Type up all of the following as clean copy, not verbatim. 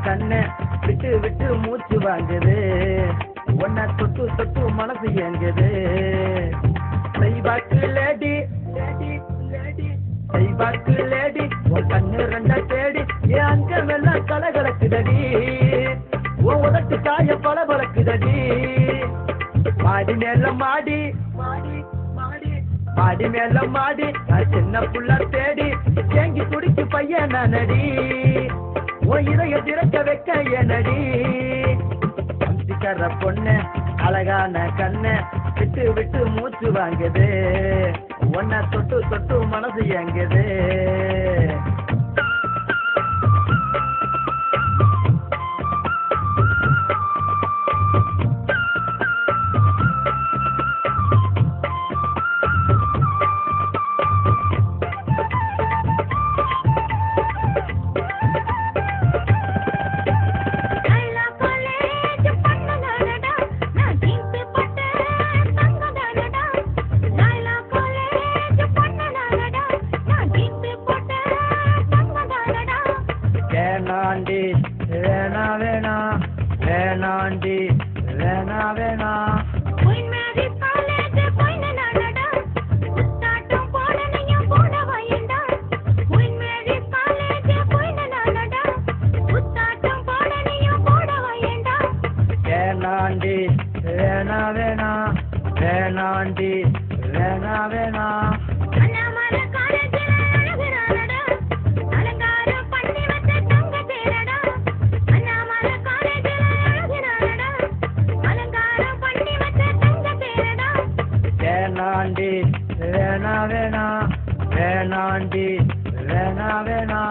கண்ணு விட்டு விட்டு மூச்சு வாங்குது உன்னை தொட்டு தொட்டு மனசு ஏங்குது செய்வாக்கு லேடி லேடி லேடி செய்வாக்கு லேடி உன் கண்ணு ரெண்டா தேடி என் அங்கமெல்லாம் கலகலக்குதடி உன் உதட்டு காய பளபளக்குதடி மாடி மேல மாடி மாடி மாடி மாடி மேல மாடி சின்ன புள்ள தேடி ஏங்கி துடிக்கு பையன் நடி உன் இதய திறக்க வைக்க என்னடி அம்சிக்கற பொண்ணு அழகான கண்ணு விட்டு விட்டு மூச்சு வாங்குது உன்னை தொட்டு தொட்டு மனசு ஏங்குது வேணாண்டி வேணா வேணா வேணாண்டி வேணா வேணா வேணாண்டி வேணா வேணா வேணாண்டி வேணா வேணா வேணாண்டி வேணா வேணா வேணாண்டி வேணா வேணா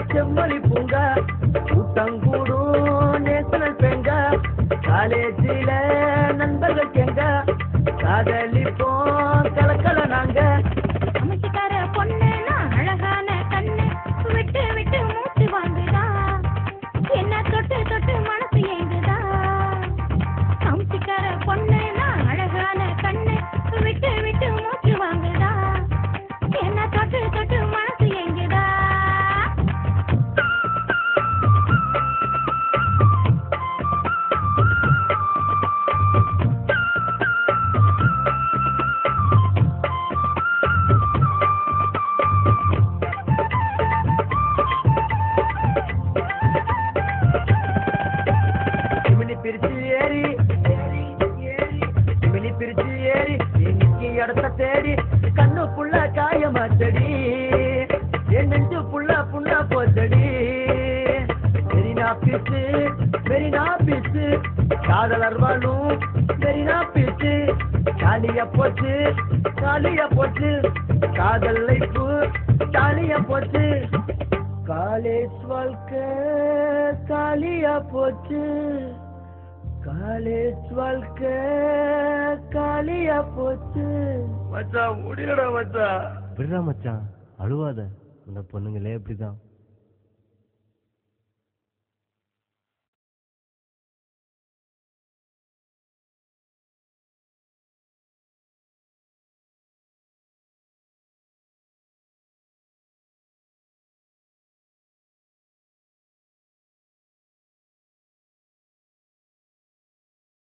செம்மொழி பூங்கா கூட்டங்கூடும் நேஷனல் பெங்க காலேஜில நண்பர்கள் கேங்க காதலிப்போம் கலக்கல நாங்க அமைச்சுக்கார பொண்ணு அழகான கண்ணு விட்டு விட்டு மூச்சு வாங்குதா என்ன தொட்டு தொட்டு மனசு ஏங்குதா அமைச்சுக்கார பொண்ணு அழகான கண்ணு விட்டு விட்டு மூச்சு வாங்குதா என்ன தொட்டு தொட்டு மனசு ஏங்குதா பிரிச்சு ஏறி மினி பிரிச்சு ஏறி இன்னைக்கு இடத்த தேடி கண்ணுக்குள்ள காயமாச்சடி என் நெஞ்சு புள்ள புண்ணா போச்சடி மெரினா பீச்சு காதலர் வாழும் மெரினா பீச்சு காலியா போச்சு காதல் லைஃபு காலியா போச்சு காலேஜ் வாழ்க்கை காலியா போச்சு காலேஜ் வாழ்க்கை காலியா போச்சு மச்சான் முடியலடா மச்சான் விடுறா மச்சான் அழுவாத இந்த பொண்ணுங்களே அப்படிதான்